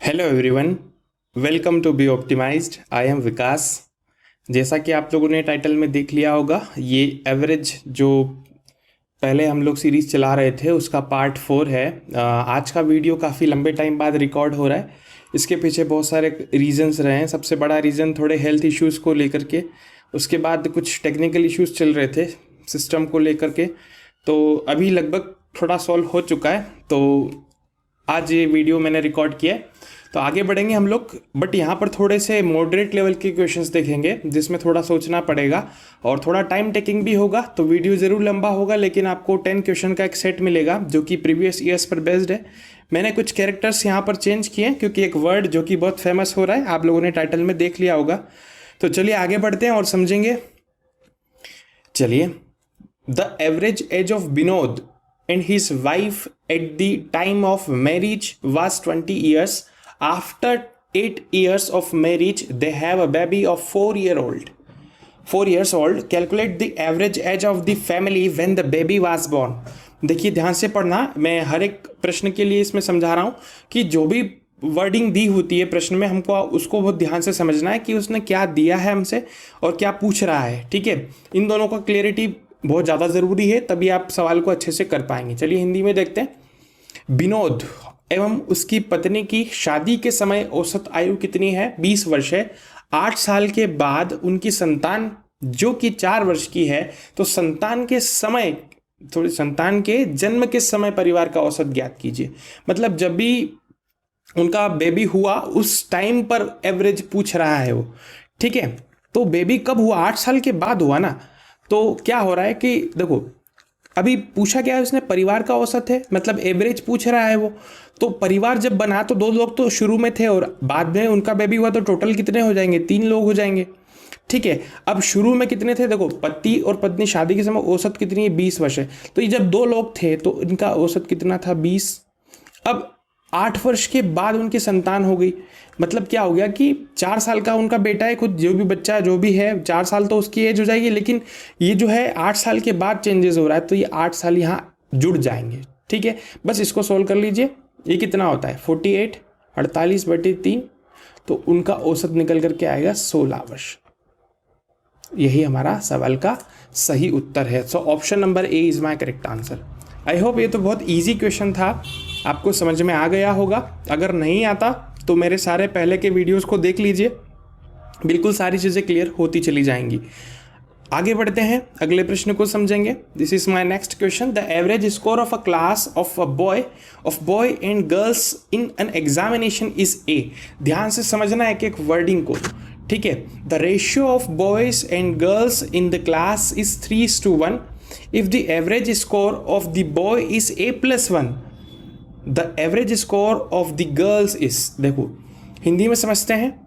Hello everyone, welcome to B optimized. I am Vikas. जैसा कि आप लोगों ने टाइटल में देख लिया होगा, ये एवरेज जो पहले हम लोग सीरीज़ चला रहे थे उसका पार्ट 4 है। आज का वीडियो काफ़ी लंबे टाइम बाद रिकॉर्ड हो रहा है। इसके पीछे बहुत सारे रीजंस रहे हैं। सबसे बड़ा रीज़न थोड़े हेल्थ इश्यूज़ को लेकर के, उसके बाद कुछ टेक्निकल इश्यूज़ चल रहे थे सिस्टम को लेकर के, तो अभी लगभग थोड़ा सॉल्व हो चुका है। तो आज ये वीडियो मैंने रिकॉर्ड किया है, तो आगे बढ़ेंगे हम लोग। बट यहाँ पर थोड़े से मॉडरेट लेवल के क्वेश्चंस देखेंगे जिसमें थोड़ा सोचना पड़ेगा और थोड़ा टाइम टेकिंग भी होगा। तो वीडियो ज़रूर लंबा होगा, लेकिन आपको 10 क्वेश्चन का एक सेट मिलेगा जो कि प्रीवियस ईयर्स पर बेस्ड है। मैंने कुछ कैरेक्टर्स यहाँ पर चेंज किए क्योंकि एक वर्ड जो कि बहुत फेमस हो रहा है, आप लोगों ने टाइटल में देख लिया होगा। तो चलिए आगे बढ़ते हैं और समझेंगे। चलिए, the average age of Vinod and his wife at the time of marriage was 20 years. After 8 years of marriage, they have a baby of 4-year-old. 4 years old. Calculate the average age of the family when the baby was born. देखिए ध्यान से पढ़ना, मैं हर एक प्रश्न के लिए इसमें समझा रहा हूँ कि जो भी वर्डिंग दी होती है प्रश्न में, हमको उसको बहुत ध्यान से समझना है कि उसने क्या दिया है हमसे और क्या पूछ रहा है। ठीक है, इन दोनों का क्लियरिटी बहुत ज़्यादा ज़रूरी है, तभी आप सवाल को अच्छे से कर पाएंगे। चलिए हिंदी में देखते हैं। विनोद एवं उसकी पत्नी की शादी के समय औसत आयु कितनी है? 20 वर्ष है। 8 साल के बाद उनकी संतान जो कि 4 वर्ष की है, तो संतान के जन्म के समय परिवार का औसत ज्ञात कीजिए। मतलब जब भी उनका बेबी हुआ उस टाइम पर एवरेज पूछ रहा है वो। ठीक है, तो बेबी कब हुआ? 8 साल के बाद हुआ ना। तो क्या हो रहा है कि देखो, अभी पूछा क्या है उसने? परिवार का औसत है, मतलब एवरेज पूछ रहा है वो। तो परिवार जब बना तो 2 लोग तो शुरू में थे और बाद में उनका बेबी हुआ, तो टोटल कितने हो जाएंगे? 3 लोग हो जाएंगे। ठीक है, अब शुरू में कितने थे? देखो, पति और पत्नी शादी के समय औसत कितनी है? 20 वर्ष है। तो ये जब 2 लोग थे तो इनका औसत कितना था? 20। अब 8 वर्ष के बाद उनकी संतान हो गई, मतलब क्या हो गया कि 4 साल का उनका बेटा है, खुद जो भी बच्चा जो भी है 4 साल तो उसकी एज हो जाएगी, लेकिन ये जो है 8 साल के बाद चेंजेस हो रहा है, तो ये 8 साल यहाँ जुड़ जाएंगे। ठीक है, बस इसको सोल्व कर लीजिए। ये कितना होता है? 48, 48/3, तो उनका औसत निकल करके आएगा 16 वर्ष। यही हमारा सवाल का सही उत्तर है। So option number A is my correct answer. I hope ये तो बहुत ईजी क्वेश्चन था, आपको समझ में आ गया होगा। अगर नहीं आता तो मेरे सारे पहले के वीडियोस को देख लीजिए, बिल्कुल सारी चीज़ें क्लियर होती चली जाएंगी। आगे बढ़ते हैं, अगले प्रश्न को समझेंगे। This is my next question. The average score of a class of boy and girls in an examination is a. ध्यान से समझना एक एक वर्डिंग को। ठीक है, the ratio of boys and girls in the class is 3:1 if the average score of the boy is A+1, the average score of the girls is. देखो हिंदी में समझते हैं।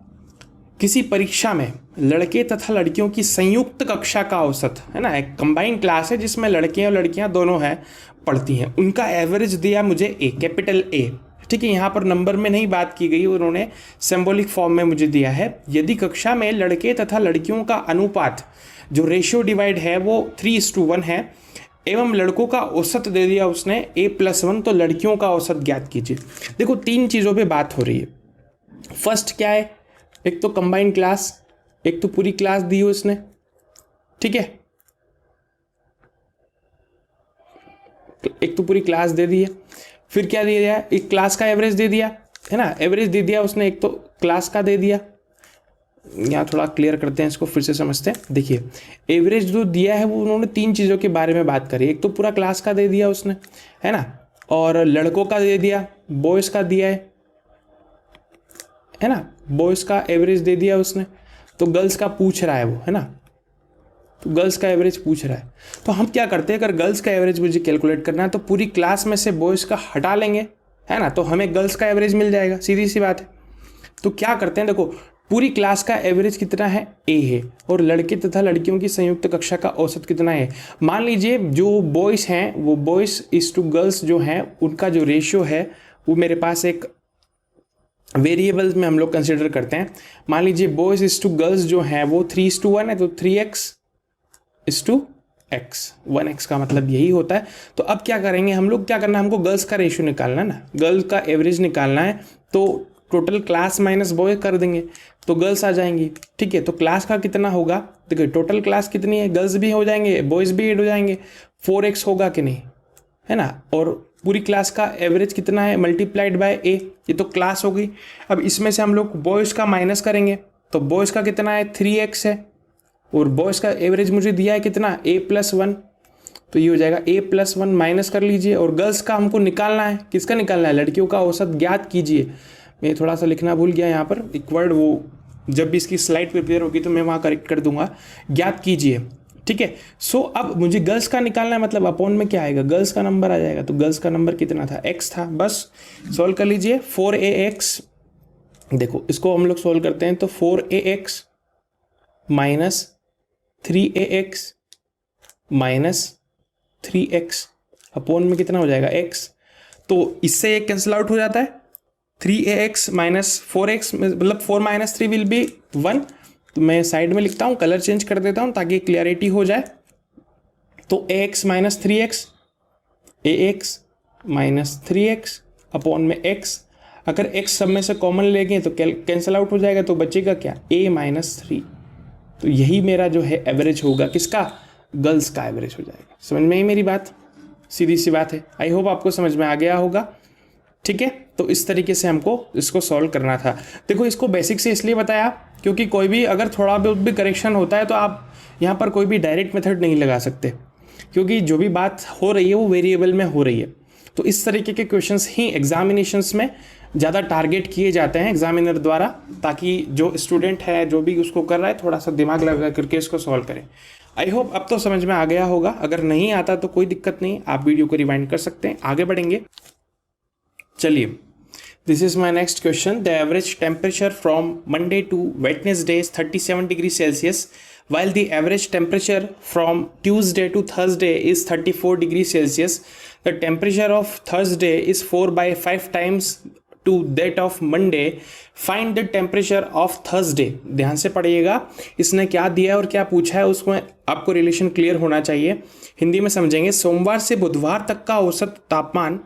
किसी परीक्षा में लड़के तथा लड़कियों की संयुक्त कक्षा का औसत है ना, एक कंबाइंड क्लास है जिसमें लड़के और लड़कियां दोनों हैं पढ़ती हैं, उनका एवरेज दिया मुझे ए, कैपिटल ए। ठीक है, यहाँ पर नंबर में नहीं बात की गई, उन्होंने सिंबॉलिक फॉर्म में मुझे दिया है। यदि कक्षा में लड़के तथा लड़कियों का अनुपात जो रेशियो डिवाइड है वो 3:1 है एवं लड़कों का औसत दे दिया उसने A+1, तो लड़कियों का औसत ज्ञात कीजिए। देखो 3 चीज़ों पे बात हो रही है। फर्स्ट क्या है? एक तो कंबाइंड क्लास, एक तो पूरी क्लास दी है उसने। ठीक है, एक तो पूरी क्लास दे दी है, फिर क्या दे दिया? एक क्लास का एवरेज दे दिया है ना, एवरेज दे दिया उसने, एक तो क्लास का दे दिया। यहाँ थोड़ा क्लियर करते हैं इसको, फिर से समझते हैं। देखिए एवरेज जो दिया है वो उन्होंने 3 चीज़ों के बारे में बात करी। एक तो पूरा क्लास का दे दिया उसने, है ना, और लड़कों का दे दिया, बॉयज़ का दिया है ना, बॉयज़ का एवरेज दे दिया उसने। तो गर्ल्स का पूछ रहा है वो, है ना, तो गर्ल्स का एवरेज पूछ रहा है। तो हम क्या करते हैं, अगर गर्ल्स का एवरेज मुझे कैलकुलेट करना है तो पूरी क्लास में से बॉयज़ का हटा लेंगे, है ना, तो हमें गर्ल्स का एवरेज मिल जाएगा, सीधी सी बात है। तो क्या करते हैं, देखो पूरी क्लास का एवरेज कितना है? ए है, और लड़के तथा लड़कियों की संयुक्त कक्षा का औसत कितना है? मान लीजिए जो बॉयज़ हैं वो बॉयज़ इज टू गर्ल्स जो हैं उनका जो रेशियो है वो मेरे पास एक वेरिएबल्स में हम लोग कंसिडर करते हैं। मान लीजिए बॉयज़ इज टू गर्ल्स जो हैं वो 3:1 है, तो 3x 1x का मतलब यही होता है। तो अब क्या करेंगे हम लोग, क्या करना है हमको? गर्ल्स का रेशियो निकालना है ना, गर्ल्स का एवरेज निकालना है। तो टोटल क्लास माइनस बॉय कर देंगे तो गर्ल्स आ जाएंगी। ठीक है, तो क्लास का कितना होगा, देखिए टोटल क्लास कितनी है, गर्ल्स भी हो जाएंगे बॉयज़ भी ऐड हो जाएंगे, 4x होगा कि नहीं, है ना। और पूरी क्लास का एवरेज कितना है, मल्टीप्लाइड बाय ए, ये तो क्लास हो गई। अब इसमें से हम लोग बॉयज़ का माइनस करेंगे तो बॉयज़ का कितना है 3x है, और बॉयज़ का एवरेज मुझे दिया है कितना a+1, तो ये हो जाएगा a+1 माइनस कर लीजिए। और गर्ल्स का हमको निकालना है, किसका निकालना है, लड़कियों का औसत ज्ञात कीजिए। मैं थोड़ा सा लिखना भूल गया यहाँ पर एक वर्ड, वो जब भी इसकी स्लाइड प्रिपेयर होगी तो मैं वहाँ करेक्ट कर दूंगा, ज्ञात कीजिए। ठीक है, सो अब मुझे गर्ल्स का निकालना है, मतलब अपॉन में क्या आएगा, गर्ल्स का नंबर आ जाएगा। तो गर्ल्स का नंबर कितना था, x था, बस सॉल्व कर लीजिए। 4ax, देखो इसको हम लोग सॉल्व करते हैं तो 4ax minus 3ax minus 3x upon में कितना हो जाएगा x, तो इससे एक कैंसिल आउट हो जाता है, 3ax माइनस 4x मतलब 4 माइनस 3 विल बी 1। तो मैं साइड में लिखता हूँ, कलर चेंज कर देता हूँ ताकि क्लियरिटी हो जाए। तो ax minus 3x, ax minus 3x upon में x, अगर x सब में से कॉमन लेंगे तो कैंसिल आउट हो जाएगा, तो बचेगा क्या, a माइनस 3। तो यही मेरा जो है एवरेज होगा, किसका, गर्ल्स का एवरेज हो जाएगा। समझ में आई मेरी बात, सीधी सी बात है। आई होप आपको समझ में आ गया होगा। ठीक है, तो इस तरीके से हमको इसको सॉल्व करना था। देखो इसको बेसिक से इसलिए बताया क्योंकि कोई भी अगर थोड़ा बहुत भी करेक्शन होता है तो आप यहाँ पर कोई भी डायरेक्ट मेथड नहीं लगा सकते, क्योंकि जो भी बात हो रही है वो वेरिएबल में हो रही है। तो इस तरीके के क्वेश्चंस ही एग्जामिनेशंस में ज़्यादा टारगेट किए जाते हैं एग्जामिनर द्वारा, ताकि जो स्टूडेंट है जो भी उसको कर रहा है थोड़ा सा दिमाग लगा करके इसको सॉल्व करें। आई होप अब तो समझ में आ गया होगा, अगर नहीं आता तो कोई दिक्कत नहीं, आप वीडियो को रिवाइंड कर सकते हैं। आगे बढ़ेंगे, चलिए। This is my next question. The average temperature from Monday to Wednesday is 37 degree Celsius, while the average temperature from Tuesday to Thursday is 34 degrees Celsius. The temperature of Thursday is 4/5 times to that of Monday. Find the temperature of Thursday. ध्यान से पढ़िएगा, इसने क्या दिया है और क्या पूछा है उसमें आपको रिलेशन क्लियर होना चाहिए। हिंदी में समझेंगे। सोमवार से बुधवार तक का औसत तापमान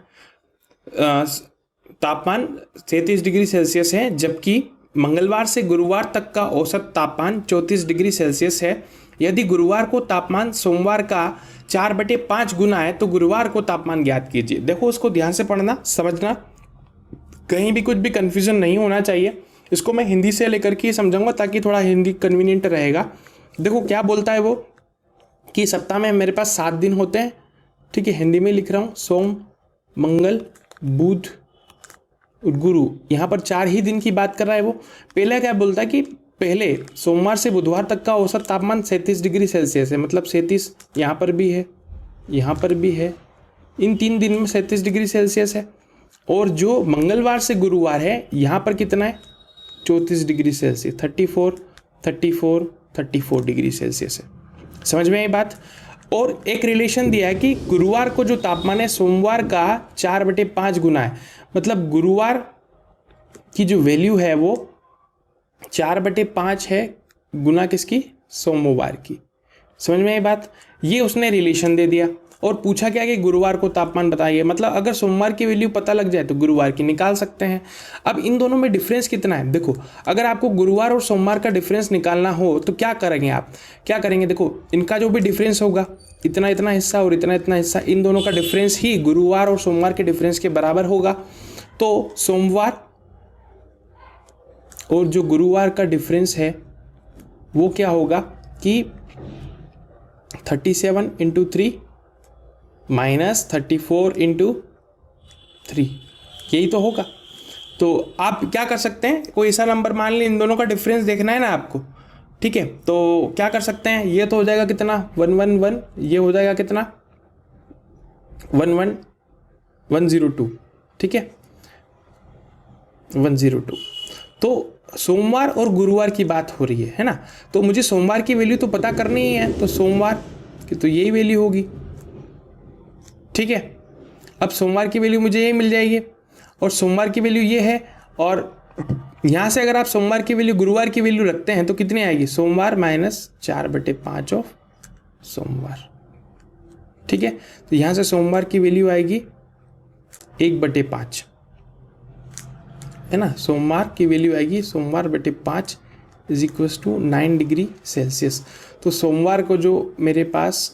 33 डिग्री सेल्सियस है, जबकि मंगलवार से गुरुवार तक का औसत तापमान 34 डिग्री सेल्सियस है। यदि गुरुवार को तापमान सोमवार का 4/5 गुना है तो गुरुवार को तापमान ज्ञात कीजिए। देखो उसको ध्यान से पढ़ना, समझना, कहीं भी कुछ भी कंफ्यूजन नहीं होना चाहिए। इसको मैं हिंदी से लेकर के समझाऊंगा ताकि थोड़ा हिंदी कन्वीनियंट रहेगा। देखो क्या बोलता है वो, कि सप्ताह में मेरे पास 7 दिन होते हैं। ठीक है, हिंदी में लिख रहा हूँ, सोम मंगल बुध गुरु, यहाँ पर 4 ही दिन की बात कर रहा है वो। पहले क्या बोलता है कि पहले सोमवार से बुधवार तक का औसत तापमान 37 डिग्री सेल्सियस है, मतलब 37 यहाँ पर भी है, यहाँ पर भी है, इन 3 दिन में 37 डिग्री सेल्सियस है। और जो मंगलवार से गुरुवार है यहाँ पर कितना है, 34 डिग्री सेल्सियस, 34 डिग्री सेल्सियस है। समझ में आई बात। और एक रिलेशन दिया है कि गुरुवार को जो तापमान है सोमवार का 4/5 गुना है, मतलब गुरुवार की जो वैल्यू है वो 4/5 है गुना किसकी, सोमवार की। समझ में आई बात। ये उसने रिलेशन दे दिया और पूछा क्या कि गुरुवार को तापमान बताइए, मतलब अगर सोमवार की वैल्यू पता लग जाए तो गुरुवार की निकाल सकते हैं। अब इन दोनों में डिफरेंस कितना है, देखो अगर आपको गुरुवार और सोमवार का डिफरेंस निकालना हो तो क्या करेंगे, आप क्या करेंगे, देखो इनका जो भी डिफरेंस होगा, इतना इतना हिस्सा और इतना इतना हिस्सा, इन दोनों का डिफरेंस ही गुरुवार और सोमवार के डिफरेंस के बराबर होगा। तो सोमवार और जो गुरुवार का डिफरेंस है वो क्या होगा कि 37 × 3 माइनस 34 × 3, यही तो होगा। तो आप क्या कर सकते हैं, कोई ऐसा नंबर मान लें, इन दोनों का डिफरेंस देखना है ना आपको। ठीक है, तो क्या कर सकते हैं, ये तो हो जाएगा कितना 111, ये हो जाएगा कितना 11102। ठीक है, 102। तो सोमवार और गुरुवार की बात हो रही है ना, तो मुझे सोमवार की वैल्यू तो पता करनी ही है, तो सोमवार की तो यही वैल्यू होगी। ठीक है, अब सोमवार की वैल्यू मुझे ये मिल जाएगी और सोमवार की वैल्यू ये है, और यहाँ से अगर आप सोमवार की वैल्यू गुरुवार की वैल्यू रखते हैं तो कितनी आएगी, सोमवार माइनस 4/5 ऑफ सोमवार। ठीक है, तो यहाँ से सोमवार की वैल्यू आएगी 1/5, है ना, सोमवार की वैल्यू आएगी सोमवार बटे 5 is equals to 9 degree Celsius. तो सोमवार को जो मेरे पास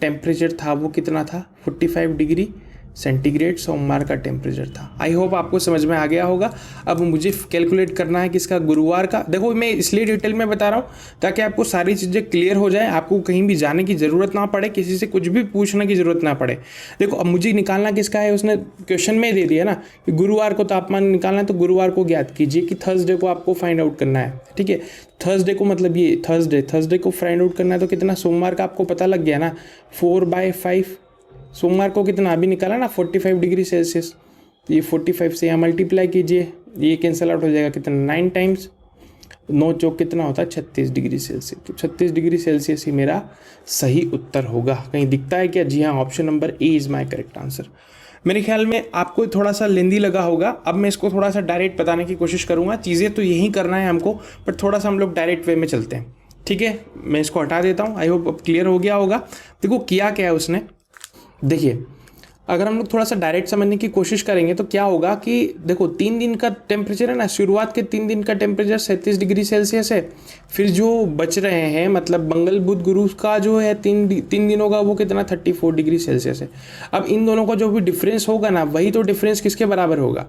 टेम्परेचर था वो कितना था, 45 डिग्री सेंटीग्रेड सोमवार का टेम्परेचर था। आई होप आपको समझ में आ गया होगा। अब मुझे कैलकुलेट करना है किसका, गुरुवार का। देखो मैं इसलिए डिटेल में बता रहा हूँ ताकि आपको सारी चीज़ें क्लियर हो जाए, आपको कहीं भी जाने की ज़रूरत ना पड़े, किसी से कुछ भी पूछने की ज़रूरत ना पड़े। देखो अब मुझे निकालना किसका है, उसने क्वेश्चन में दे दिया ना कि गुरुवार को तापमान निकालना है, तो गुरुवार को ज्ञात कीजिए कि थर्सडे को आपको फाइंड आउट करना है। ठीक है, थर्सडे को मतलब ये थर्सडे को फाइंड आउट करना है, तो कितना, सोमवार का आपको पता लग गया ना 4/5। सोमवार को कितना अभी निकाला ना 45 डिग्री सेल्सियस, तो ये 45 से यहाँ मल्टीप्लाई कीजिए, ये कैंसिल आउट हो जाएगा कितना, 9 टाइम्स 9 चौक कितना होता है 36 डिग्री सेल्सियस। तो 36 डिग्री सेल्सियस ही मेरा सही उत्तर होगा। कहीं दिखता है क्या, जी हाँ, option number A is my correct answer. मेरे ख्याल में आपको थोड़ा सा लेंदी लगा होगा। अब मैं इसको थोड़ा सा डायरेक्ट बताने की कोशिश करूँगा। चीज़ें तो यही करना है हमको, बट थोड़ा सा हम लोग डायरेक्ट वे में चलते हैं। ठीक है, मैं इसको हटा देता हूँ। आई होप अब क्लियर हो गया होगा। देखो किया क्या है उसने, देखिए अगर हम लोग थोड़ा सा डायरेक्ट समझने की कोशिश करेंगे तो क्या होगा कि देखो 3 दिन का टेम्परेचर है ना, शुरुआत के 3 दिन का टेम्परेचर 37 डिग्री सेल्सियस है। फिर जो बच रहे हैं मतलब मंगल बुध गुरु का जो है 3 दिनों का वो कितना 34 डिग्री सेल्सियस है। अब इन दोनों का जो भी डिफरेंस होगा ना, वही तो डिफरेंस किसके बराबर होगा,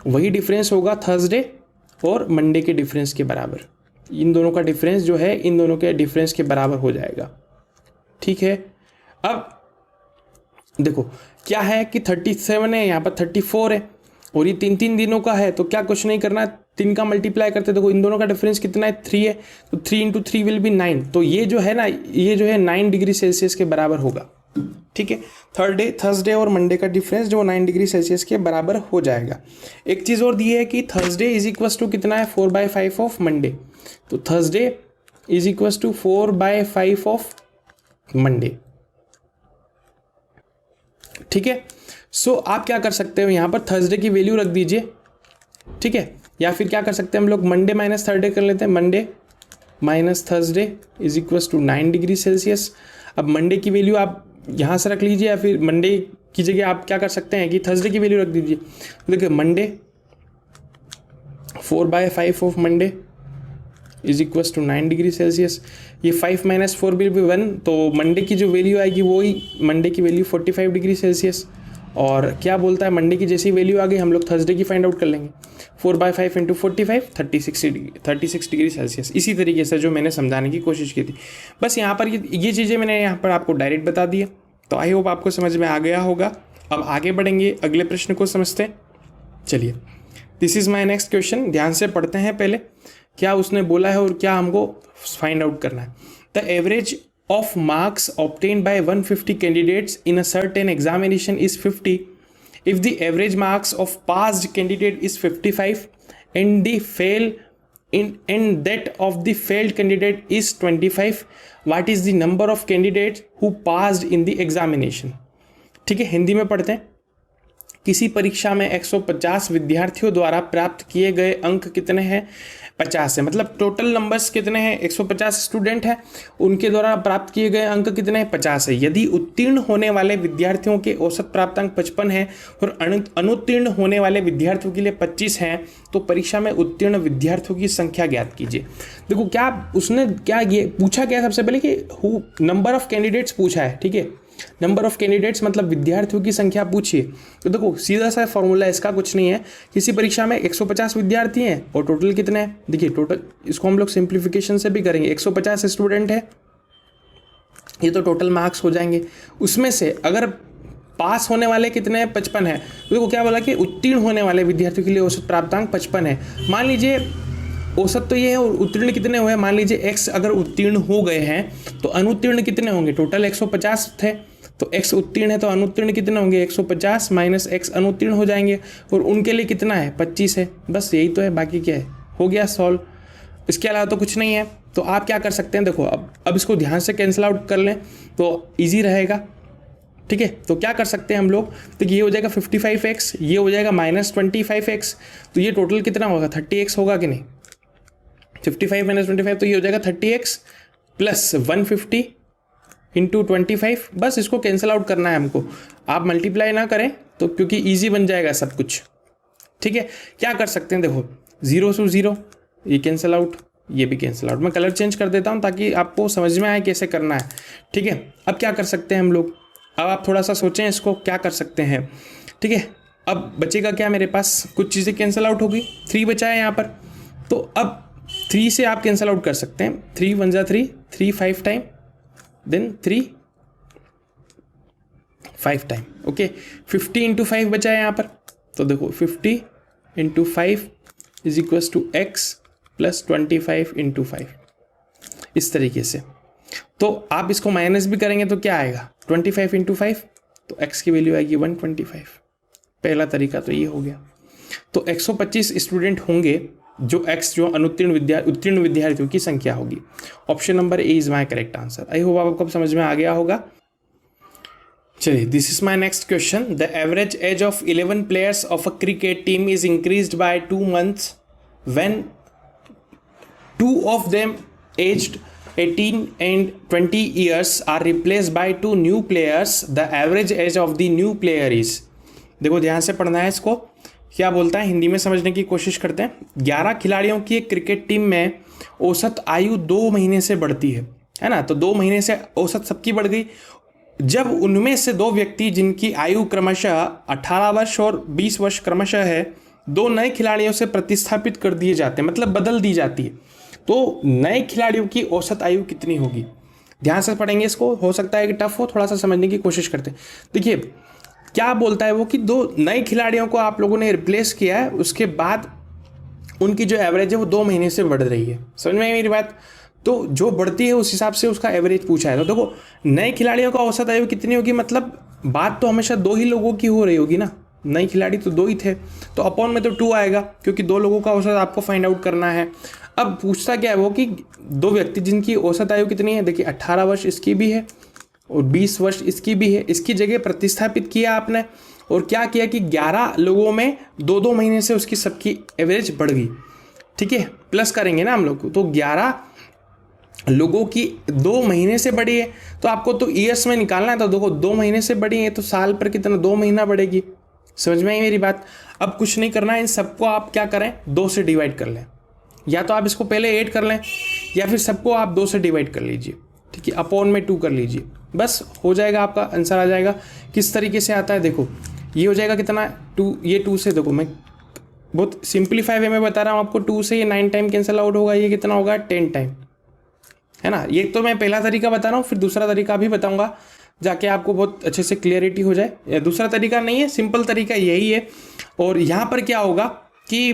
वही डिफरेंस होगा थर्सडे और मंडे के डिफरेंस के बराबर। इन दोनों का डिफरेंस जो है इन दोनों के डिफरेंस के बराबर हो जाएगा। ठीक है, अब देखो क्या है कि 37 है, यहाँ पर 34 है और ये 3 दिनों का है, तो क्या कुछ नहीं करना, 3 का मल्टीप्लाई करते। देखो इन दोनों का डिफरेंस कितना है 3 है, तो 3 × 3 विल बी 9। तो ये जो है ना, ये जो है 9 डिग्री सेल्सियस के बराबर होगा। ठीक है, थर्सडे और मंडे का डिफरेंस जो 9 डिग्री सेल्सियस के बराबर हो जाएगा। एक चीज़ और दी है कि थर्सडे इज इक्वल्स टू कितना है 4/5 ऑफ मंडे। तो Thursday is equals to 4/5 of Monday. ठीक है, सो आप क्या कर सकते हो, यहाँ पर थर्सडे की वैल्यू रख दीजिए। ठीक है, या फिर क्या कर सकते हैं हम लोग, मंडे माइनस थर्सडे कर लेते हैं। Monday minus Thursday is equals to 9 degree Celsius. अब मंडे की वैल्यू आप यहाँ से रख लीजिए, या फिर मंडे की जगह आप क्या कर सकते हैं कि थर्सडे की वैल्यू रख दीजिए। देखिए Monday 4/5 of Monday is equals to 9 degree Celsius. ये 5 - 4 विल बी 1, तो मंडे की जो वैल्यू आएगी वो ही मंडे की वैल्यू 45 डिग्री सेल्सियस। और क्या बोलता है, मंडे की जैसी वैल्यू आ गई हम लोग थर्सडे की फाइंड आउट कर लेंगे। 4/5 × 45 36 डिग्री सेल्सियस। इसी तरीके से जो मैंने समझाने की कोशिश की थी, बस यहाँ पर ये चीज़ें मैंने यहाँ पर आपको डायरेक्ट बता दिया। तो आई होप आपको समझ में आ गया होगा। अब आगे बढ़ेंगे, अगले प्रश्न को समझते हैं। चलिए, this is my next question. ध्यान से पढ़ते हैं पहले क्या उसने बोला है और क्या हमको फाइंड आउट करना है। The average of marks obtained by 150 candidates in a certain examination is 50 if the average marks of passed candidate is 55 and the fail and that of the failed candidate is 25, what is the number of candidates who passed in the examination। ठीक है, हिंदी में पढ़ते हैं। किसी परीक्षा में 150 विद्यार्थियों द्वारा प्राप्त किए गए अंक कितने हैं, 50 है। मतलब टोटल नंबर्स कितने हैं, 150 स्टूडेंट हैं, उनके द्वारा प्राप्त किए गए अंक कितने हैं, 50 है। यदि उत्तीर्ण होने वाले विद्यार्थियों के औसत प्राप्तांक 55 है और अनुत्तीर्ण होने वाले विद्यार्थियों के लिए 25 हैं, तो परीक्षा में उत्तीर्ण विद्यार्थियों की संख्या ज्ञात कीजिए। देखो क्या उसने क्या ये पूछा क्या, सबसे पहले कि हु नंबर ऑफ कैंडिडेट्स पूछा है। ठीक है, नंबर ऑफ कैंडिडेट्स मतलब विद्यार्थियों की संख्या पूछिए। तो देखो सीधा सा फॉर्मूला इसका कुछ नहीं है। किसी परीक्षा में 150 विद्यार्थी हैं और टोटल कितने हैं, देखिए टोटल इसको हम लोग सिंप्लीफिकेशन से भी करेंगे। 150 स्टूडेंट है, ये तो टोटल मार्क्स हो जाएंगे। उसमें से अगर पास होने वाले कितने हैं, 55 है। तो देखो क्या बोला कि उत्तीर्ण होने वाले विद्यार्थियों के लिए औसत प्राप्तांक 55 है। मान लीजिए औसत तो ये है और उत्तीर्ण कितने हुए, मान लीजिए x अगर उत्तीर्ण हो गए हैं तो अनुत्तीर्ण कितने होंगे, टोटल 150 थे तो x उत्तीर्ण है तो अनुत्तीर्ण कितने होंगे, 150 - x अनुत्तीर्ण हो जाएंगे और उनके लिए कितना है, 25 है। बस यही तो है, बाकी क्या है, हो गया सॉल्व। इसके अलावा तो कुछ नहीं है। तो आप क्या कर सकते हैं, देखो अब इसको ध्यान से कैंसिल आउट कर लें तो ईजी रहेगा। ठीक है, तो क्या कर सकते हैं हम लोग, तो ये हो जाएगा 55x, ये हो जाएगा -25x, तो ये टोटल कितना होगा, 30x होगा कि नहीं। 55 - 25 तो ये हो जाएगा 30x प्लस 150 × 25। बस इसको कैंसिल आउट करना है हमको, आप मल्टीप्लाई ना करें तो, क्योंकि ईजी बन जाएगा सब कुछ। ठीक है, क्या कर सकते हैं, देखो 0 से 0 ये कैंसिल आउट, ये भी कैंसिल आउट। मैं कलर चेंज कर देता हूँ ताकि आपको समझ में आए कैसे करना है। ठीक है, अब क्या कर सकते हैं हम लोग, अब आप थोड़ा सा सोचें इसको क्या कर सकते हैं। ठीक है, अब बचेगा क्या मेरे पास, कुछ चीज़ें कैंसिल आउट होगी, 3 बचा है यहाँ पर। तो अब 3 से आप कैंसिल आउट कर सकते हैं, 3 1 जा 3, 3 5 time, then 3 5 time. Okay, 50 into 5 बचा है यहाँ पर। तो देखो 50 into 5 is equals to X plus 25 into 5, इस तरीके से। तो आप इसको माइनस भी करेंगे तो क्या आएगा, 25 इंटू 5, तो x की वैल्यू आएगी 125। पहला तरीका तो ये हो गया। तो 125 स्टूडेंट होंगे जो उत्तीर्ण विद्यार्थियों की संख्या होगी। Option number A is my correct answer. I hope आपको समझ में आ गया होगा। चलिए, this is my next question. The average age of 11 players of a cricket team is increased by 2 months when 2 of them aged 18 and 20 years are replaced by 2 new players. The average age of the new player is, देखो ध्यान से पढ़ना है इसको, क्या बोलता है हिंदी में समझने की कोशिश करते हैं। 11 खिलाड़ियों की एक क्रिकेट टीम में औसत आयु 2 महीने से बढ़ती है ना। तो 2 महीने से औसत सबकी बढ़ गई। जब उनमें से 2 व्यक्ति जिनकी आयु क्रमशः 18 वर्ष और 20 वर्ष क्रमशः है, 2 नए खिलाड़ियों से प्रतिस्थापित कर दिए जाते हैं, मतलब बदल दी जाती है। तो नए खिलाड़ियों की औसत आयु कितनी होगी, ध्यान से पढ़ेंगे इसको। हो सकता है कि टफ हो, थोड़ा सा समझने की कोशिश करते हैं। देखिए क्या बोलता है वो कि 2 नए खिलाड़ियों को आप लोगों ने रिप्लेस किया है, उसके बाद उनकी जो एवरेज है वो 2 महीने से बढ़ रही है। समझ में आई मेरी बात। तो जो बढ़ती है उस हिसाब से उसका एवरेज पूछा है। तो देखो नए खिलाड़ियों का औसत आयु कितनी होगी, मतलब बात तो हमेशा 2 ही लोगों की हो रही होगी ना, नए खिलाड़ी तो 2 ही थे, तो अपॉन में तो 2 आएगा क्योंकि 2 लोगों का औसत आपको फाइंड आउट करना है। अब पूछता क्या है वो कि 2 व्यक्ति जिनकी औसत आयु कितनी है, देखिए 18 वर्ष इसकी भी है और 20 वर्ष इसकी भी है। इसकी जगह प्रतिस्थापित किया आपने और क्या किया कि 11 लोगों में 2-2 महीने से उसकी सबकी एवरेज बढ़ गई। ठीक है, प्लस करेंगे ना हम लोग, तो 11 लोगों की 2 महीने से बढ़ी है, तो आपको तो ईयर्स में निकालना है। तो देखो 2 महीने से बढ़ी है तो साल पर कितना, 2 महीना बढ़ेगी। समझ में आई मेरी बात। अब कुछ नहीं करना है, इन सबको आप क्या करें, 2 से डिवाइड कर लें, या तो आप इसको पहले 8 कर लें या फिर सबको आप 2 से डिवाइड कर लीजिए। ठीक है, अपॉन में 2 कर लीजिए, बस हो जाएगा, आपका आंसर आ जाएगा। किस तरीके से आता है देखो, ये हो जाएगा कितना 2, ये 2 से, देखो मैं बहुत सिंप्लीफाई वे में बता रहा हूँ आपको। 2 से ये 9 टाइम कैंसिल आउट होगा, ये कितना होगा 10 टाइम, है ना। ये तो मैं पहला तरीका बता रहा हूँ, फिर दूसरा तरीका भी बताऊंगा जाके आपको बहुत अच्छे से क्लियरिटी हो जाए। दूसरा तरीका नहीं है, सिंपल तरीका यही है। और यहाँ पर क्या होगा कि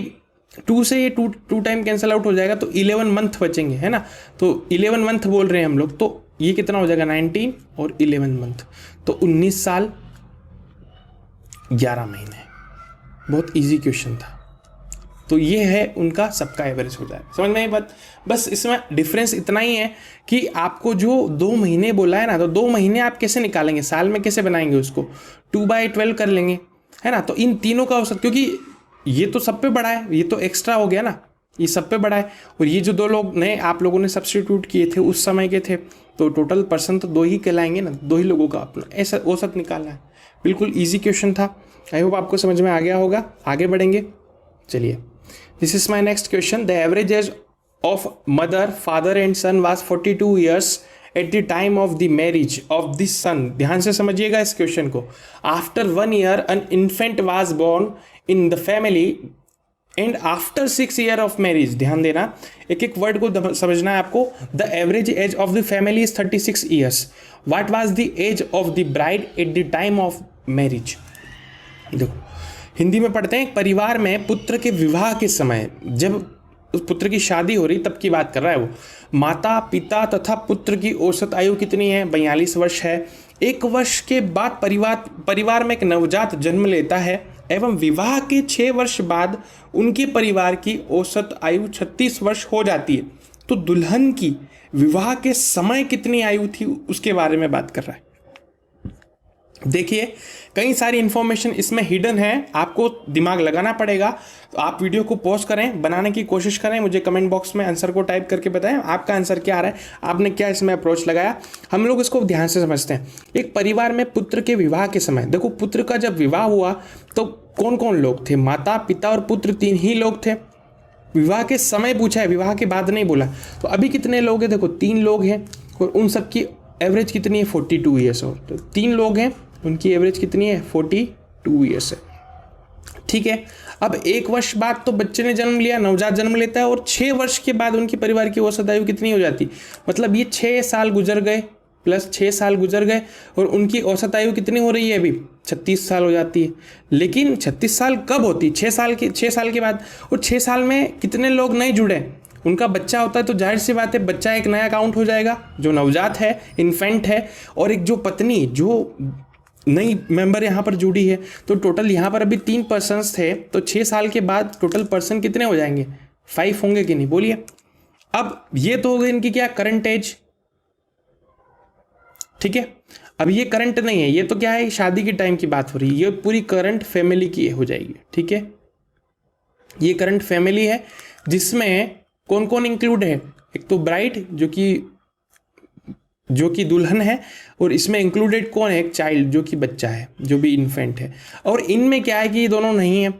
2 से ये 2 टाइम कैंसिल आउट हो जाएगा, तो 11 मंथ बचेंगे, है ना। तो 11 मंथ बोल रहे हैं हम लोग, तो ये कितना हो जाएगा 19 और 11 मंथ, तो 19 साल 11 महीने। बहुत इजी क्वेश्चन था। तो ये है उनका सबका एवरेज हो जाएगा। समझ में आई बात। बस इसमें डिफरेंस इतना ही है कि आपको जो 2 महीने बोला है ना, तो 2 महीने आप कैसे निकालेंगे, साल में कैसे बनाएंगे उसको, 2/12 कर लेंगे, है ना। तो इन तीनों का औसत, क्योंकि ये तो सब पे बड़ा है, ये तो एक्स्ट्रा हो गया ना, ये सब पे बड़ा है। और ये जो 2 लोग नए आप लोगों ने सब्स्टिट्यूट किए थे उस समय के थे, तो टोटल पर्सन तो 2 ही कहलाएंगे ना, 2 ही लोगों का अपना ऐसा औसत निकालना है। बिल्कुल ईजी क्वेश्चन था। आई होप आपको समझ में आ गया होगा। आगे बढ़ेंगे, चलिए। This is my next question. The average age of mother, father and son was 42 years at the time of the marriage of the son. ध्यान से समझिएगा इस क्वेश्चन को। After 1 year, an infant was born in the family and after 6 years of marriage, ध्यान देना, एक एक word को समझना है आपको। The average age of the family is 36 years. What was the age of the bride at the time of marriage? देखो हिंदी में पढ़ते हैं, एक परिवार में पुत्र के विवाह के समय, जब उस पुत्र की शादी हो रही तब की बात कर रहा है वो, माता पिता तथा पुत्र की औसत आयु कितनी है, 42 वर्ष है। 1 वर्ष के बाद परिवार में एक नवजात जन्म लेता है एवं विवाह के 6 वर्ष बाद उनके परिवार की औसत आयु 36 वर्ष हो जाती है। तो दुल्हन की विवाह के समय कितनी आयु थी उसके बारे में बात कर रहा है। देखिए कई सारी इंफॉर्मेशन इसमें हिडन है, आपको दिमाग लगाना पड़ेगा। तो आप वीडियो को पॉज करें, बनाने की कोशिश करें, मुझे कमेंट बॉक्स में आंसर को टाइप करके बताएं आपका आंसर क्या आ रहा है, आपने क्या इसमें अप्रोच लगाया। हम लोग इसको ध्यान से समझते हैं। एक परिवार में पुत्र के विवाह के समय, देखो पुत्र का जब विवाह हुआ तो कौन कौन लोग थे? माता, पिता और पुत्र, 3 ही लोग थे। विवाह के समय पूछा है, विवाह के बाद नहीं बोला। तो अभी कितने लोग हैं? देखो 3 लोग हैं और उन सब की एवरेज कितनी है? 42 ईयर्स। और तो 3 लोग हैं, उनकी एवरेज कितनी है? 42 ईयर्स है। ठीक है, अब 1 वर्ष बाद तो बच्चे ने जन्म लिया, नवजात जन्म लेता है, और 6 वर्ष के बाद उनकी परिवार की औसत आयु कितनी हो जाती? मतलब ये 6 साल गुजर गए प्लस 6 साल गुजर गए और उनकी औसत आयु कितनी हो रही है? अभी 36 साल हो जाती है। लेकिन 36 साल कब होती? 6 साल के बाद। और 6 साल में कितने लोग नहीं जुड़े? उनका बच्चा होता है, तो जाहिर सी बात है बच्चा एक नया काउंट हो जाएगा, जो नवजात है, इन्फेंट है, और एक जो पत्नी, जो नई मेंबर यहाँ पर जुड़ी है। तो टोटल यहाँ पर अभी 3 पर्सन्स थे, तो 6 साल के बाद टोटल पर्सन कितने हो जाएंगे? 5 होंगे कि नहीं? बोलिए। अब ये तो हो गई इनकी क्या? Current age. ठीक है, अब ये करंट नहीं है, ये तो क्या है? शादी के टाइम की बात हो रही है, ये पूरी करंट फैमिली की हो जाएगी। ठीक है, ये करंट फैमिली है जिसमें कौन कौन इंक्लूड है? एक तो ब्राइड जो कि दुल्हन है, और इसमें इंक्लूडेड कौन है? एक चाइल्ड, जो कि बच्चा है, जो भी इन्फेंट है। और इनमें क्या है कि ये दोनों नहीं है,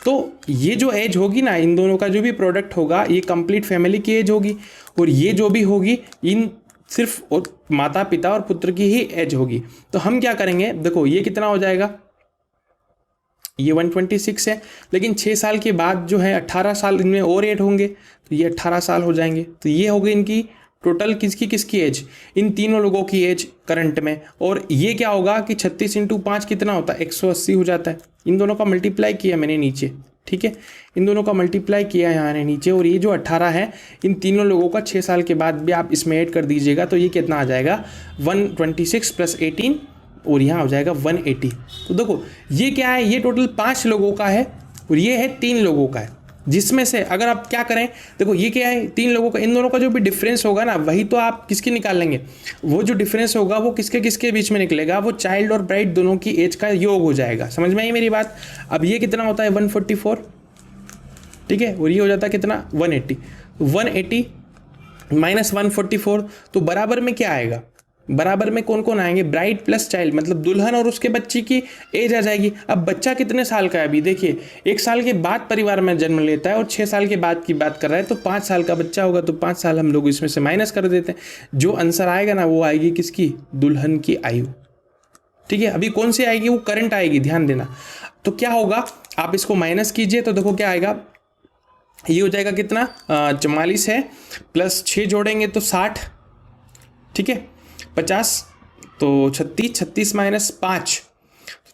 तो ये जो एज होगी ना, इन दोनों का जो भी प्रोडक्ट होगा, ये कंप्लीट फैमिली की एज होगी। और ये जो भी होगी, इन सिर्फ और माता, पिता और पुत्र की ही एज होगी। तो हम क्या करेंगे? देखो ये कितना हो जाएगा? ये 126 है, लेकिन 6 साल के बाद जो है 18 साल इनमें और ऐड होंगे, तो ये 18 साल हो जाएंगे। तो ये हो गई इनकी टोटल किसकी एज? इन तीनों लोगों की एज करंट में। और ये क्या होगा कि 36 × 5 कितना होता है? 180 हो जाता है। इन दोनों का मल्टीप्लाई किया मैंने नीचे। ठीक है, इन दोनों का मल्टीप्लाई किया यहाँ ने नीचे, और ये जो 18 है, इन तीनों लोगों का 6 साल के बाद भी आप इसमें ऐड कर दीजिएगा, तो ये कितना आ जाएगा? 126 + 18, और यहाँ हो जाएगा 180। तो देखो ये क्या है? ये टोटल 5 लोगों का है और ये है 3 लोगों का है, जिसमें से अगर आप क्या करें, देखो ये क्या है? 3 लोगों का। इन दोनों का जो भी डिफरेंस होगा ना, वही तो आप किसकी निकाल लेंगे? वो जो डिफरेंस होगा वो किसके किसके बीच में निकलेगा? वो चाइल्ड और ब्राइड दोनों की एज का योग हो जाएगा। समझ में आई मेरी बात? अब ये कितना होता है? 144। ठीक है, और ये हो जाता है कितना? 180। 180 - 144, तो बराबर में क्या आएगा? बराबर में कौन कौन आएंगे? ब्राइड प्लस चाइल्ड, मतलब दुल्हन और उसके बच्चे की एज आ जाएगी। अब बच्चा कितने साल का है? अभी देखिए, 1 साल के बाद परिवार में जन्म लेता है और 6 साल के बाद की बात कर रहा है, तो 5 साल का बच्चा होगा, तो 5 साल हम लोग इसमें से माइनस कर देते हैं। जो आंसर आएगा ना, वो आएगी किसकी? दुल्हन की आयु। ठीक है, अभी कौन सी आएगी? वो करंट आएगी, ध्यान देना। तो क्या होगा? आप इसको माइनस कीजिए, तो देखो क्या आएगा? ये हो जाएगा कितना? 44 है, प्लस 6 जोड़ेंगे तो 60। ठीक है, 50, तो 36, 36 - 5,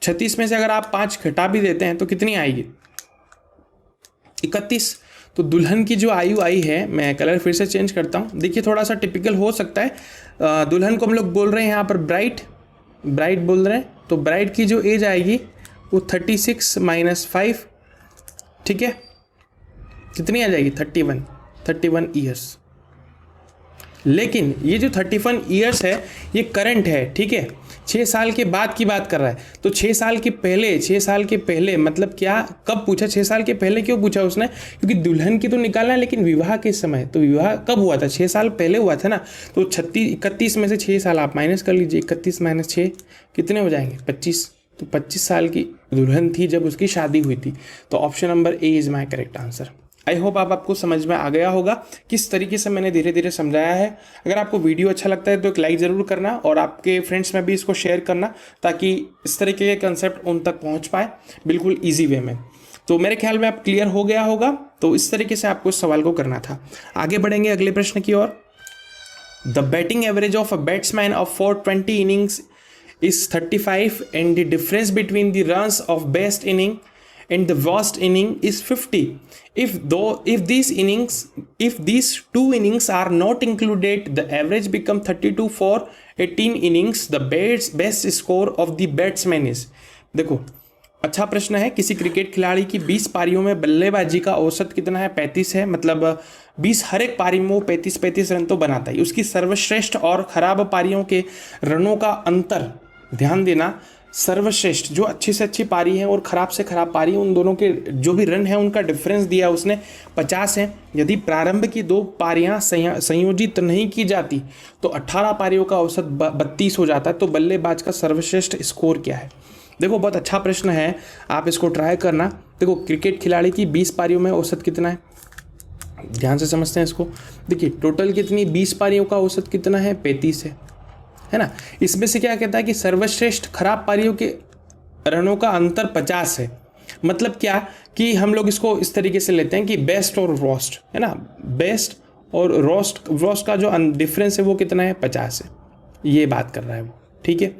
36 में से अगर आप 5 घटा भी देते हैं तो कितनी आएगी? 31। तो दुल्हन की जो आयु आई है, मैं कलर फिर से चेंज करता हूँ, देखिए थोड़ा सा टिपिकल हो सकता है। दुल्हन को हम लोग बोल रहे हैं यहाँ पर ब्राइड बोल रहे हैं, तो ब्राइड की जो एज आएगी वो 36 - 5, ठीक है, कितनी आ जाएगी? 31 ईयर्स। लेकिन ये जो 31 ईयर्स है, ये करंट है। ठीक है, 6 साल के बाद की बात कर रहा है, तो 6 साल के पहले मतलब क्या? कब पूछा? 6 साल के पहले क्यों पूछा उसने? क्योंकि दुल्हन की तो निकालना है, लेकिन विवाह के समय, तो विवाह कब हुआ था? 6 साल पहले हुआ था ना। तो 31 में से 6 साल आप माइनस कर लीजिए, 31 - 6 कितने हो जाएंगे? 25। तो 25 साल की दुल्हन थी जब उसकी शादी हुई थी। तो option number A is my correct answer. I hope आपको समझ में आ गया होगा किस तरीके से मैंने धीरे धीरे समझाया है। अगर आपको वीडियो अच्छा लगता है तो एक लाइक ज़रूर करना, और आपके फ्रेंड्स में भी इसको शेयर करना, ताकि इस तरीके के कंसेप्ट उन तक पहुंच पाए बिल्कुल ईजी वे में। तो मेरे ख्याल में आप क्लियर हो गया होगा। तो इस तरीके से आपको इस सवाल को करना था। आगे बढ़ेंगे अगले प्रश्न की ओर। The batting average of a batsman of 420 innings is 35 and the difference between the runs of best inning and the worst inning is 50. If these two innings are not included, the average become 32 for 18 innings. The best score of the batsman is, देखो अच्छा प्रश्न है। किसी cricket खिलाड़ी की 20 पारियों में बल्लेबाजी का औसत कितना है? 35 है। मतलब 20 हर एक पारी में वो 35 रन तो बनाता है। उसकी सर्वश्रेष्ठ और खराब पारियों के रनों का अंतर, ध्यान देना, सर्वश्रेष्ठ जो अच्छी से अच्छी पारी है और खराब से खराब पारी है, उन दोनों के जो भी रन है उनका डिफरेंस दिया उसने 50 है। यदि प्रारंभ की 2 पारियां संयोजित नहीं की जाती तो 18 पारियों का औसत 32 हो जाता है। तो बल्लेबाज का सर्वश्रेष्ठ स्कोर क्या है? देखो बहुत अच्छा प्रश्न है, आप इसको ट्राई करना। देखो क्रिकेट खिलाड़ी की 20 पारियों में औसत कितना है, ध्यान से समझते हैं इसको। देखिए टोटल कितनी 20 पारियों का औसत कितना है, 35 है ना। इसमें से क्या कहता है कि सर्वश्रेष्ठ खराब पारियों के रनों का अंतर 50 है। मतलब क्या कि हम लोग इसको इस तरीके से लेते हैं कि बेस्ट और रोस्ट है ना, बेस्ट और रोस्ट का जो डिफरेंस है वो कितना है, 50 है। ये बात कर रहा है वो, ठीक है।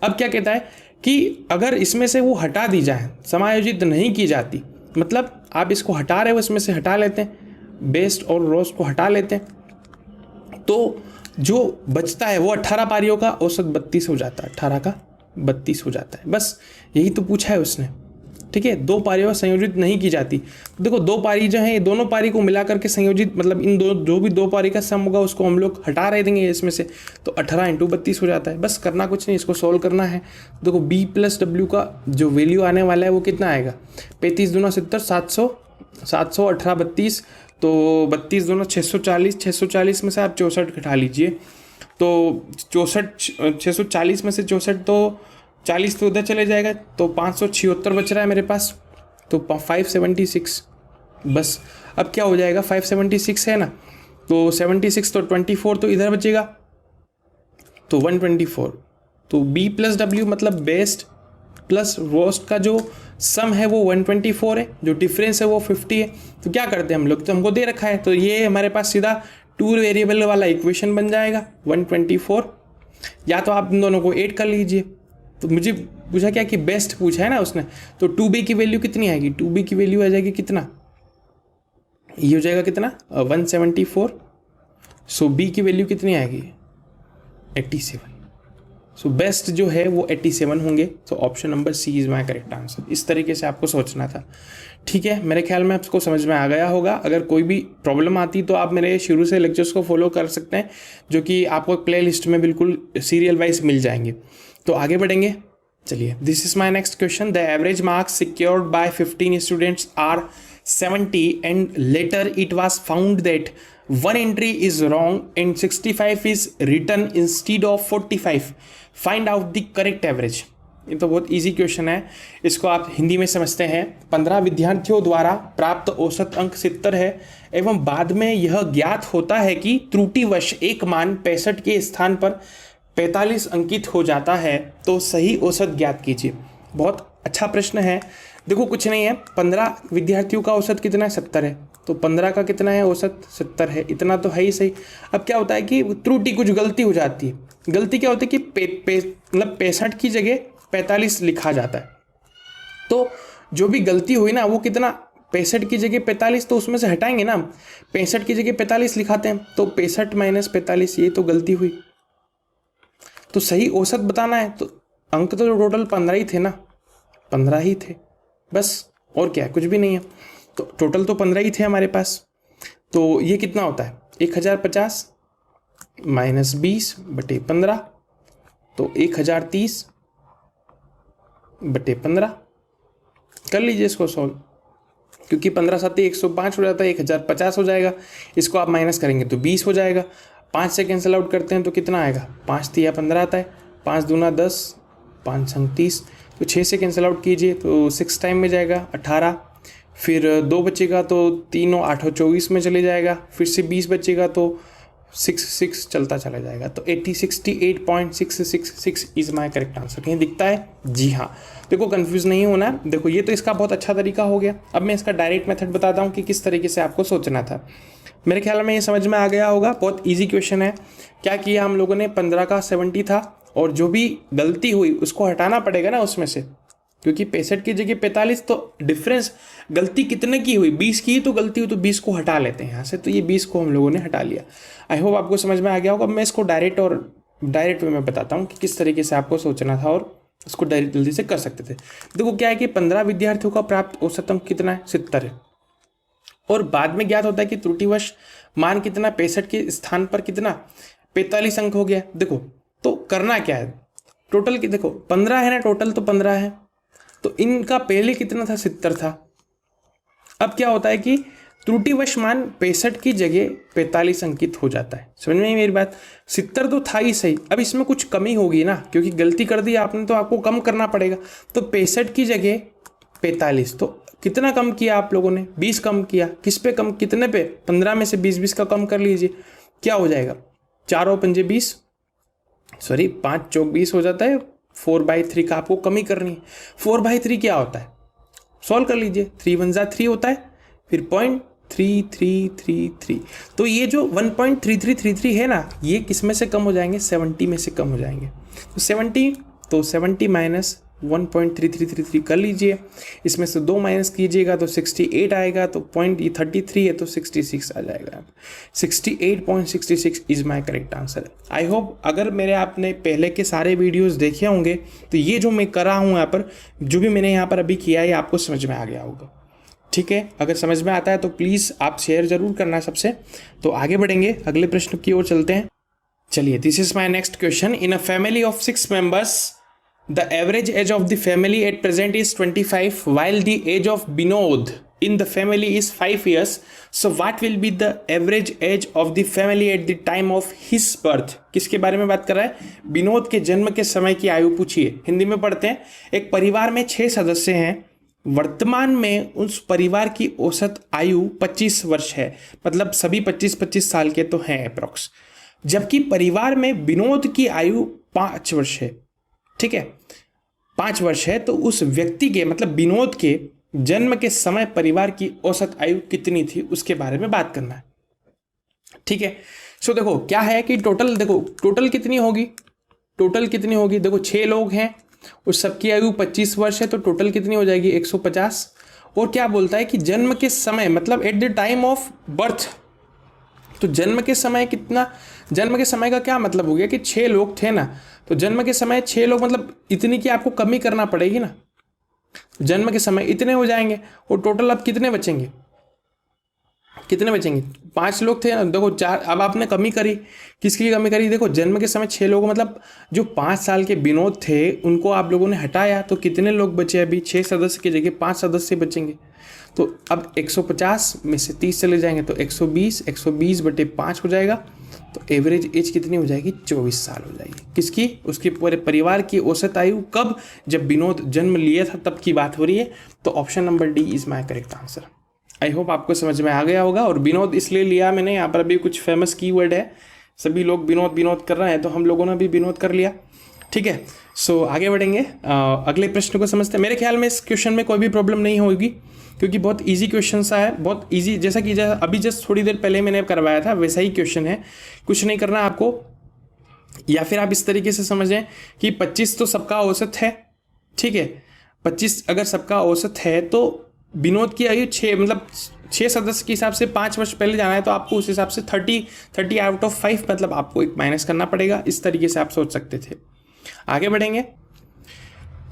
अब क्या कहता है कि अगर इसमें से वो हटा दी जाए, समायोजित नहीं की जाती, मतलब आप इसको हटा रहे हो, इसमें से हटा लेते हैं, बेस्ट और रोस्ट को हटा लेते हैं, तो जो बचता है वो 18 पारियों का औसत 32 हो जाता है, 18 का 32 हो जाता है। बस यही तो पूछा है उसने, ठीक है। 2 पारियों संयोजित नहीं की जाती। देखो 2 पारी जो है, ये दोनों पारी को मिला करके संयोजित, मतलब इन दो जो भी 2 पारी का सम होगा उसको हम लोग हटा रहे देंगे इसमें से, तो 18 × 32 हो जाता है। बस करना कुछ नहीं, इसको सोल्व करना है। देखो b + w का जो वैल्यू आने वाला है वो कितना आएगा, 35 दूना 70, 700, 700 18 32, तो 32 दूना 640, 640 में से आप 64 घटा लीजिए, तो 64 640 में से 64, तो 40 तो उधर चले जाएगा, तो 576 बच रहा है मेरे पास, तो 576। बस अब क्या हो जाएगा, 576 है ना, तो 76 तो 24 तो इधर बचेगा, तो 124। तो b + w मतलब बेस्ट प्लस रोस्ट का जो सम है वो 124 है, जो डिफरेंस है वो 50 है। तो क्या करते हैं हम लोग, तो हमको दे रखा है, तो ये हमारे पास सीधा 2 वेरिएबल वाला इक्वेशन बन जाएगा 124। या तो आप इन दोनों को ऐड कर लीजिए। तो मुझे पूछा क्या कि बेस्ट पूछा है ना उसने, तो 2b की वैल्यू कितनी आएगी, 2b की वैल्यू आ जाएगी कितना, ये हो जाएगा कितना 174। सो b की वैल्यू कितनी आएगी 87। सो बेस्ट जो है वो 87 होंगे। तो option number C is my correct answer. इस तरीके से आपको सोचना था, ठीक है। मेरे ख्याल में आपको समझ में आ गया होगा। अगर कोई भी प्रॉब्लम आती तो आप मेरे शुरू से लेक्चर्स को फॉलो कर सकते हैं, जो कि आपको प्ले लिस्ट में बिल्कुल सीरियल वाइज मिल जाएंगे। तो आगे बढ़ेंगे, चलिए। This is my next question. The average marks secured by 15 students are 70 and later it was found that 1 entry is wrong and 65 is written instead of 45। Find out the correct average. ये तो बहुत easy question है, इसको आप हिंदी में समझते हैं। 15 विद्यार्थियों द्वारा प्राप्त औसत अंक 70 है एवं बाद में यह ज्ञात होता है कि त्रुटिवश एक मान 65 के स्थान पर 45 अंकित हो जाता है, तो सही औसत ज्ञात कीजिए। बहुत अच्छा प्रश्न है। देखो कुछ नहीं है, 15 विद्यार्थियों का औसत कितना है, 70 है, तो 15 का कितना है औसत, 70 है, इतना तो है ही सही। अब क्या होता है कि त्रुटि, कुछ गलती हो जाती है। गलती क्या होती है कि मतलब 65 की जगह 45 लिखा जाता है। तो जो भी गलती हुई ना वो कितना, 65 की जगह 45, तो उसमें से हटाएंगे ना, 65 की जगह 45 लिखाते हैं, तो 65 - 45 ये तो गलती हुई। तो सही औसत बताना है, तो अंक तो टोटल 15 ही थे ना, 15 ही थे बस, और क्या है, कुछ भी नहीं है। तो टोटल तो 15 ही थे हमारे पास। तो ये कितना होता है, 1050 - 20/15, तो 1030/15। कर लीजिए इसको सॉल्व, क्योंकि 15 × 7 = 105 हो जाता है, 1050 हो जाएगा। इसको आप माइनस करेंगे तो 20 हो जाएगा। 5 से कैंसिल आउट करते हैं तो कितना आएगा, 5 × 3 = 15 आता है, 5 दूना 10, 5 × 30, तो 6 से कैंसिल आउट कीजिए तो 6 टाइम में जाएगा 18, फिर 2 बचेगा तो 3 और 8 24 में चले जाएगा, फिर से 20 बचेगा तो 6 चलता चला जाएगा। तो 68.666 इज माई करेक्ट आंसर। कहीं दिखता है, जी हाँ। देखो कंफ्यूज नहीं होना। देखो ये तो इसका बहुत अच्छा तरीका हो गया। अब मैं इसका डायरेक्ट मेथड बताता हूँ कि किस तरीके से आपको सोचना था। मेरे ख्याल में ये समझ में आ गया होगा। बहुत ईजी क्वेश्चन है। क्या किया हम लोगों ने, 15 का 70 था और जो भी गलती हुई उसको हटाना पड़ेगा ना उसमें से, क्योंकि 65 की जगह 45, तो डिफरेंस गलती कितने की हुई, 20 की तो गलती हुई, तो 20 को हटा लेते हैं यहाँ से। तो ये 20 को हम लोगों ने हटा लिया। आई होप आपको समझ में आ गया होगा। मैं इसको डायरेक्ट वे में बताता हूँ कि किस तरीके से आपको सोचना था और उसको जल्दी से कर सकते थे। देखो क्या है कि 15 विद्यार्थियों का प्राप्त औसत अंक कितना है, 70 है, और बाद में ज्ञात होता है कि त्रुटिवश मान कितना, 65 के स्थान पर कितना, 45 अंक हो गया। देखो तो करना क्या है, टोटल की देखो 15 है ना, टोटल तो 15 है, तो इनका पहले कितना था, 70 था। अब क्या होता है कि त्रुटिवश मान 65 की जगह 45 अंकित हो जाता है। समझ में आई मेरी बात? 70 तो था ही सही, अब इसमें कुछ कमी होगी ना, क्योंकि गलती कर दी आपने तो आपको कम करना पड़ेगा। तो 65 की जगह 45, तो कितना कम किया आप लोगों ने? 20 कम किया। किस पे कम? कितने पे? 15 में से 20 का कम कर लीजिए, क्या हो जाएगा? 4 और 5 20, सॉरी 5 चौक 20 हो जाता है। 4/3 का आपको कमी करनी है। 4/3 क्या होता है? सॉल्व कर लीजिए। 3 1 जा 3 होता है, फिर 0.3333। तो ये जो 1.3333 है ना, ये किस में से कम हो जाएंगे? 70 में से कम हो जाएंगे। तो 70 माइनस 1.3333 कर लीजिए, इसमें से 2 माइनस कीजिएगा तो 68 आएगा। तो पॉइंट ये 33 है तो 66 आ जाएगा। 68.66 is my correct answer. I hope अगर मेरे आपने पहले के सारे वीडियोस देखे होंगे तो ये जो मैं कर रहा हूँ यहाँ पर, जो भी मैंने यहाँ पर अभी किया है, आपको समझ में आ गया होगा। ठीक है, अगर समझ में आता है तो प्लीज़ आप शेयर जरूर करना सबसे। तो आगे बढ़ेंगे, अगले प्रश्न की ओर चलते हैं। चलिए, this is my next question. In a family of 6 members, the average age of the family at present is 25, while the age of Binod in the family is 5 years. So what will be the average age of the family at the time of his birth? किसके बारे में बात कर रहा है? विनोद के जन्म के समय की आयु पूछिए। हिंदी में पढ़ते हैं। एक परिवार में 6 सदस्य हैं, वर्तमान में उस परिवार की औसत आयु 25 वर्ष है, मतलब सभी 25-25 साल के तो हैं अप्रोक्स, जबकि परिवार में विनोद की आयु 5 वर्ष है। ठीक है, 5 वर्ष है। तो उस व्यक्ति के, मतलब विनोद के जन्म के समय परिवार की औसत आयु कितनी थी, उसके बारे में बात करना है। ठीक है, सो देखो क्या है कि टोटल, देखो टोटल कितनी होगी, टोटल कितनी होगी? देखो 6 लोग हैं, उस सबकी आयु 25 वर्ष है, तो टोटल कितनी हो जाएगी? 150। और क्या बोलता है कि जन्म के समय, मतलब at the time of birth, तो जन्म के समय कितना? जन्म के समय का क्या मतलब हो गया कि 6 लोग थे ना, तो जन्म के समय 6 लोग, मतलब इतनी की आपको कमी करना पड़ेगी ना। जन्म के समय इतने हो जाएंगे, और टोटल अब कितने बचेंगे? कितने बचेंगे? 5 लोग थे ना, देखो 4, अब आपने कमी करी, किसकी कमी करी? देखो जन्म के समय 6 लोग, मतलब जो 5 साल के विनोद थे उनको आप लोगों ने हटाया, तो कितने लोग बचे? अभी 6 सदस्य की जगह 5 सदस्य बचेंगे। तो अब 150 में से 30 चले जाएंगे तो 120/5 हो जाएगा। तो एवरेज एज कितनी हो जाएगी? 24 साल हो जाएगी। किसकी? उसके पूरे परिवार की औसत आयु कब? जब विनोद जन्म लिया था तब की बात हो रही है। तो option number D is my correct answer. I hope आपको समझ में आ गया होगा। और विनोद इसलिए लिया मैंने, यहाँ पर अभी कुछ फेमस कीवर्ड है, सभी लोग विनोद विनोद कर रहे हैं, तो हम लोगों ने भी विनोद कर लिया। ठीक है, सो आगे बढ़ेंगे, अगले प्रश्न को समझते हैं। मेरे ख्याल में इस क्वेश्चन में कोई भी प्रॉब्लम नहीं होगी, क्योंकि बहुत इजी क्वेश्चन सा है, बहुत इजी, जैसा कि अभी जस्ट थोड़ी देर पहले मैंने करवाया था वैसा ही क्वेश्चन है। कुछ नहीं करना आपको, या फिर आप इस तरीके से समझें कि 25 तो सबका औसत है। ठीक है, 25 अगर सबका औसत है तो विनोद की आयु 6, मतलब 6 सदस्य के हिसाब से 5 वर्ष पहले जाना है, तो आपको उस हिसाब से 30 आउट ऑफ 5, मतलब आपको एक माइनस करना पड़ेगा। इस तरीके से आप सोच सकते थे। आगे बढ़ेंगे।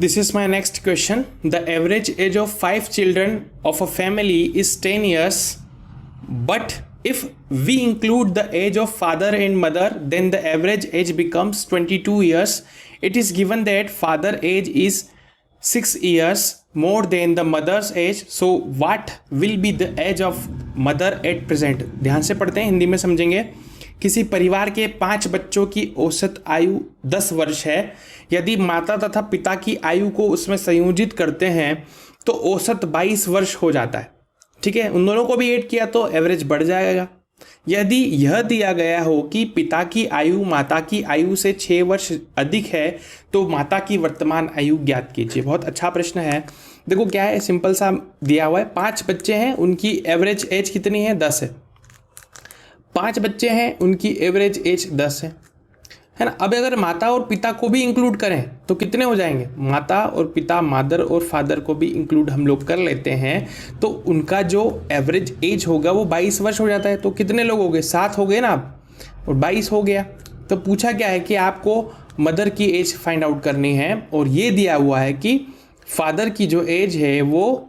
This is my next question. The average age of 5 children of a family is 10 years, but if we include the age of father and mother, then the average age becomes 22 years. It is given that father age is 6 years more than the mother's age. So what will be the age of mother at present? ध्यान से पढ़ते हैं, हिंदी में समझेंगे। किसी परिवार के 5 बच्चों की औसत आयु 10 वर्ष है। यदि माता तथा पिता की आयु को उसमें संयोजित करते हैं तो औसत 22 वर्ष हो जाता है। ठीक है, उन दोनों को भी ऐड किया तो एवरेज बढ़ जाएगा। यदि यह दिया गया हो कि पिता की आयु माता की आयु से 6 वर्ष अधिक है तो माता की वर्तमान आयु ज्ञात कीजिए। बहुत अच्छा प्रश्न है। देखो क्या है, सिंपल सा दिया हुआ है, 5 बच्चे हैं, उनकी एवरेज एज कितनी है? 10 है। 5 बच्चे हैं, उनकी एवरेज एज 10 है ना। अब अगर माता और पिता को भी इंक्लूड करें तो कितने हो जाएंगे? माता और पिता, मदर और फादर को भी इंक्लूड हम लोग कर लेते हैं, तो उनका जो एवरेज एज होगा वो 22 वर्ष हो जाता है। तो कितने लोग हो गए? 7 हो गए ना अब, और 22 हो गया। तो पूछा क्या है कि आपको मदर की एज फाइंड आउट करनी है, और ये दिया हुआ है कि फादर की जो एज है वो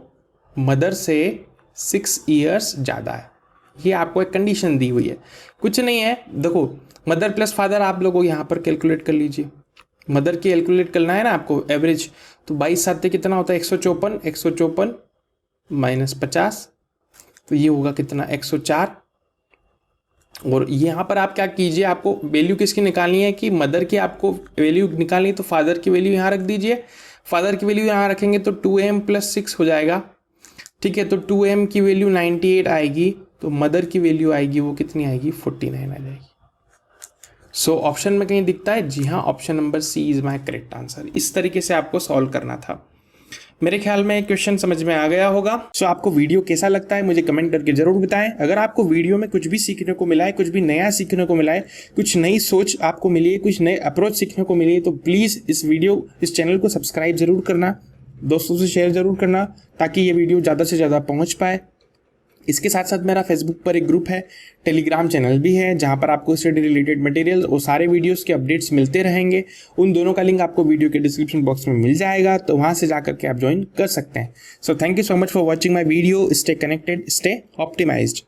मदर से 6 ईयर्स ज़्यादा है। ये आपको एक कंडीशन दी हुई है, कुछ नहीं है। देखो मदर प्लस फादर आप लोगों को यहाँ पर कैलकुलेट कर लीजिए। मदर की कैलकुलेट करना है ना आपको एवरेज, तो 22 साथ कितना होता है? 154 माइनस 50, तो ये होगा कितना 104। और यहाँ पर आप क्या कीजिए, आपको वैल्यू किसकी निकालनी है कि मदर की आपको वैल्यू निकालनी है, तो फादर की वैल्यू यहाँ रख दीजिए। फादर की वैल्यू यहाँ रखेंगे तो 2m + 6 हो जाएगा, ठीक है। तो 2m की वैल्यू 98 आएगी, तो मदर की वैल्यू आएगी वो कितनी आएगी 49 आ जाएगी। सो ऑप्शन में कहीं दिखता है, जी हाँ, option number C is my correct answer. इस तरीके से आपको सॉल्व करना था। मेरे ख्याल में क्वेश्चन समझ में आ गया होगा। सो आपको वीडियो कैसा लगता है मुझे कमेंट करके जरूर बताएं। अगर आपको वीडियो में कुछ भी सीखने को मिला है, कुछ भी नया सीखने को मिला है, कुछ नई सोच आपको मिली है, कुछ नए अप्रोच सीखने को मिली है, तो प्लीज़ इस चैनल को सब्सक्राइब जरूर करना, दोस्तों से शेयर जरूर करना, ताकि ये वीडियो ज़्यादा से ज़्यादा पहुँच पाए। इसके साथ साथ मेरा फेसबुक पर एक ग्रुप है, टेलीग्राम चैनल भी है, जहां पर आपको स्टडी रिलेटेड मटेरियल और सारे वीडियोस के अपडेट्स मिलते रहेंगे। उन दोनों का लिंक आपको वीडियो के डिस्क्रिप्शन बॉक्स में मिल जाएगा, तो वहां से जाकर के आप ज्वाइन कर सकते हैं। So thank you so much for watching my video. Stay connected, stay optimised.